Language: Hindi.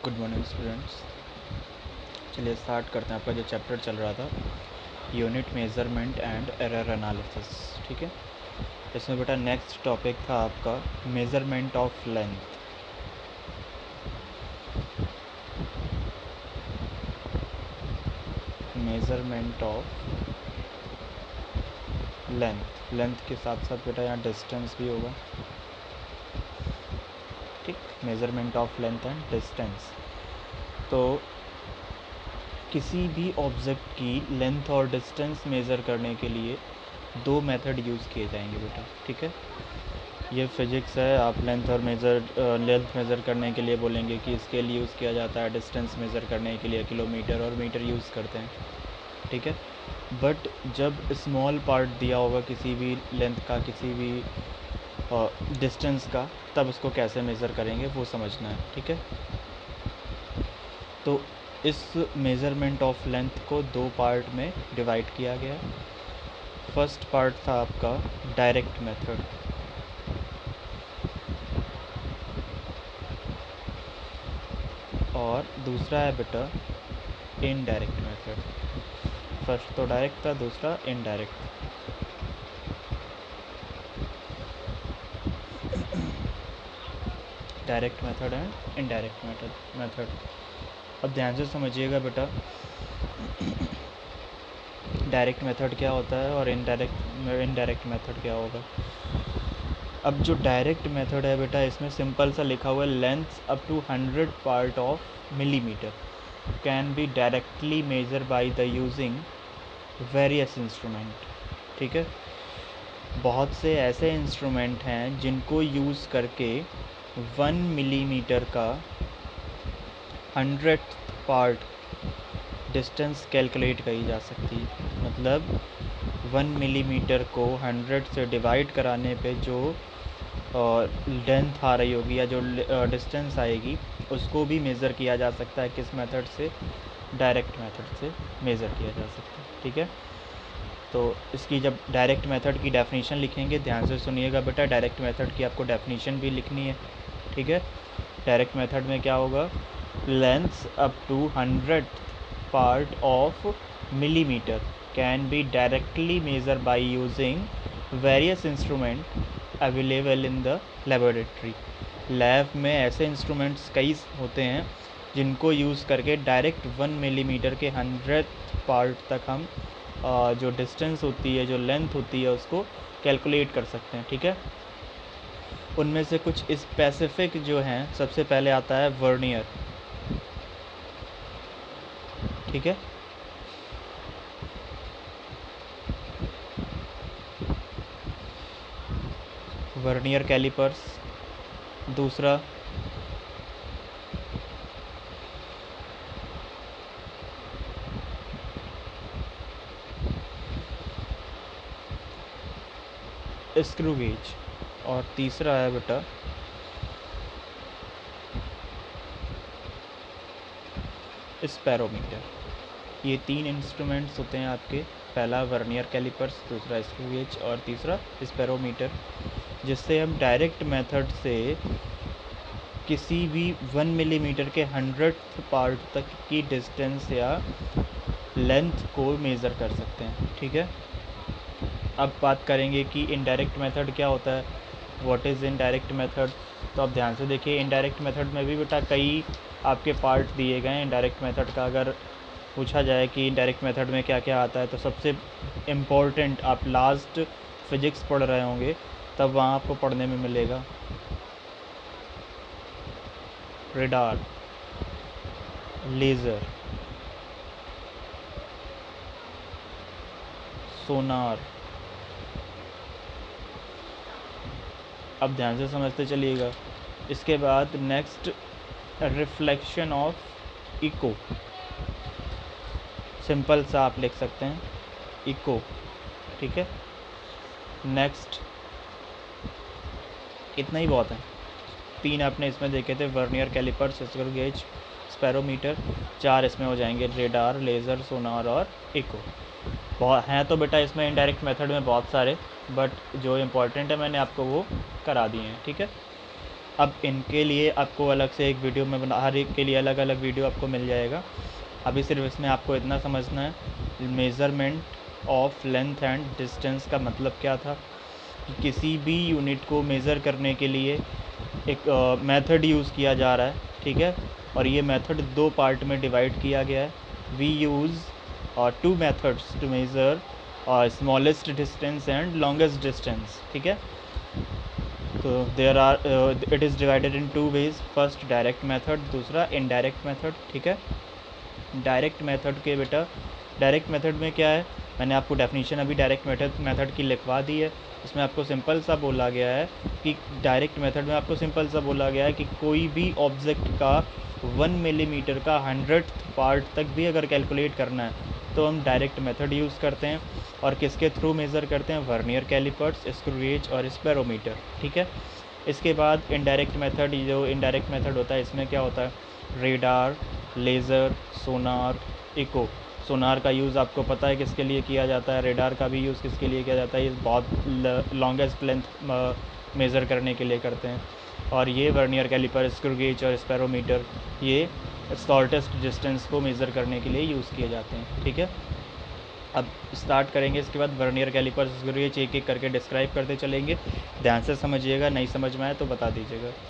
Good morning students. चलिए स्टार्ट करते हैं। आपका जो चैप्टर चल रहा था unit measurement and error analysis, ठीक है। इसमें बेटा नेक्स्ट टॉपिक था आपका measurement of length. Measurement of length के साथ साथ बेटा यहाँ डिस्टेंस भी होगा, ठीक। Measurement of length and distance. तो किसी भी ऑब्जेक्ट की लेंथ और डिस्टेंस मेज़र करने के लिए दो मेथड यूज़ किए जाएंगे बेटा, ठीक है। ये फिजिक्स है। आप लेंथ मेज़र करने के लिए बोलेंगे कि स्केल यूज़ किया जाता है, डिस्टेंस मेज़र करने के लिए किलोमीटर और मीटर यूज़ करते हैं, ठीक है। बट जब स्मॉल पार्ट दिया होगा किसी भी लेंथ का, किसी भी डिस्टेंस का, तब उसको कैसे मेज़र करेंगे वो समझना है, ठीक है। तो इस मेज़रमेंट ऑफ लेंथ को दो पार्ट में डिवाइड किया गया है। फर्स्ट पार्ट था आपका डायरेक्ट मेथड, और दूसरा है बेटा इनडायरेक्ट मेथड। फर्स्ट तो डायरेक्ट था, दूसरा indirect. Direct method and indirect method. अब ध्यान से समझिएगा बेटा, डायरेक्ट मेथड क्या होता है और इनडायरेक्ट मेथड क्या होगा। अब जो डायरेक्ट मेथड है बेटा, इसमें सिंपल सा लिखा हुआ है length up to 100 part of millimeter can be directly measure by the using various instrument, ठीक है। बहुत से ऐसे इंस्ट्रूमेंट हैं जिनको यूज़ करके 1 मिलीमीटर का 100th पार्ट डिस्टेंस कैलकुलेट करी जा सकती है। मतलब 1 मिलीमीटर को 100 से डिवाइड कराने पे जो लेंथ आ रही होगी या जो डिस्टेंस आएगी, उसको भी मेज़र किया जा सकता है। किस मेथड से? डायरेक्ट मेथड से मेज़र किया जा सकता है, ठीक है। तो इसकी जब डायरेक्ट मेथड की डेफिनेशन लिखेंगे, ध्यान से सुनिएगा बेटा, डायरेक्ट मेथड की आपको डेफिनेशन भी लिखनी है, ठीक है। डायरेक्ट मेथड में क्या होगा? Length up to 100 part of millimeter can be directly measure by using various instrument available in the laboratory. Lab में ऐसे इंस्ट्रूमेंट्स कई होते हैं जिनको यूज़ करके डायरेक्ट 1 मिलीमीटर के 100th पार्ट तक हम जो डिस्टेंस होती है, जो लेंथ होती है, उसको कैलकुलेट कर सकते हैं, ठीक है। उनमें से कुछ स्पेसिफिक जो हैं, सबसे पहले आता है वर्नियर, ठीक है। Vernier calipers. दूसरा स्क्रू गेज, और तीसरा है बेटा स्पैरोमीटर। ये तीन इंस्ट्रूमेंट्स होते हैं आपके। पहला वर्नियर कैलिपर्स, दूसरा स्क्रू गेज और तीसरा स्पैरोमीटर, जिससे हम डायरेक्ट मेथड से किसी भी 1 मिलीमीटर के 100th पार्ट तक की डिस्टेंस या लेंथ को मेज़र कर सकते हैं, ठीक है। अब बात करेंगे कि इनडायरेक्ट मेथड क्या होता है, व्हाट इज़ इनडायरेक्ट मेथड। तो अब ध्यान से देखिए, इनडायरेक्ट मेथड में भी बेटा कई आपके पार्ट दिए गए हैं। इनडायरेक्ट मेथड का अगर पूछा जाए कि इनडायरेक्ट मेथड में क्या क्या आता है, तो सबसे इम्पोर्टेंट, आप लास्ट फिजिक्स पढ़ रहे होंगे तब वहाँ आपको पढ़ने में मिलेगा, रेडार, लेज़र, सोनार। अब ध्यान से समझते चलिएगा। इसके बाद next reflection of echo, simple सा आप लिख सकते हैं इको, ठीक है। नेक्स्ट इतना ही बहुत है। तीन आपने इसमें देखे थे, vernier calipers, screw gauge, spherometer. 4 इसमें हो जाएंगे, रेडार, लेज़र, सोनार और इको। बहुत हैं तो बेटा इसमें इनडायरेक्ट मेथड में बहुत सारे, बट जो इम्पोर्टेंट है मैंने आपको वो करा दिए हैं, ठीक है। अब इनके लिए आपको अलग से एक वीडियो में बना, हर एक के लिए अलग अलग वीडियो आपको मिल जाएगा। अभी सिर्फ इसमें आपको इतना समझना है measurement of length and distance का मतलब क्या था, कि किसी भी यूनिट को मेज़र करने के लिए एक मेथड यूज़ किया जा रहा है, ठीक है। और ये मेथड दो पार्ट में डिवाइड किया गया है। We use two methods to measure smallest distance and longest distance, ठीक है। तो there are it is divided in two ways, first direct method, दूसरा इनडायरेक्ट मेथड, ठीक है। डायरेक्ट मेथड के बेटा, डायरेक्ट मेथड में क्या है, मैंने आपको डेफिनेशन अभी डायरेक्ट मेथड की लिखवा दी है। इसमें आपको सिंपल सा बोला गया है कि डायरेक्ट मेथड में आपको सिंपल सा बोला गया है कि कोई भी ऑब्जेक्ट का 1 मिलीमीटर का 100th पार्ट तक भी अगर कैलकुलेट करना है तो हम डायरेक्ट मेथड यूज़ करते हैं। और किसके थ्रू मेज़र करते हैं, वर्नियर कैलिपर्स, स्क्रू गेज और स्पेरोमीटर, ठीक है। इसके बाद इनडायरेक्ट मेथड, जो इनडायरेक्ट मेथड होता है इसमें क्या होता है, रेडार, लेज़र, सोनार, इको। सोनार का यूज़ आपको पता है किसके लिए किया जाता है, रेडार का भी यूज़ किसके लिए किया जाता है, ये बहुत लॉन्गेस्ट लेंथ मेज़र करने के लिए करते हैं। और ये वर्नियर कैलिपर, स्क्रू गेज और स्पेरोमीटर ये शॉर्टेस्ट डिस्टेंस को मेज़र करने के लिए यूज़ किए जाते हैं, ठीक है। अब स्टार्ट करेंगे, इसके बाद वर्नियर कैलिपर, स्क्रू गेज एक एक करके डिस्क्राइब करते चलेंगे। ध्यान से समझिएगा, नहीं समझ में आए तो बता दीजिएगा।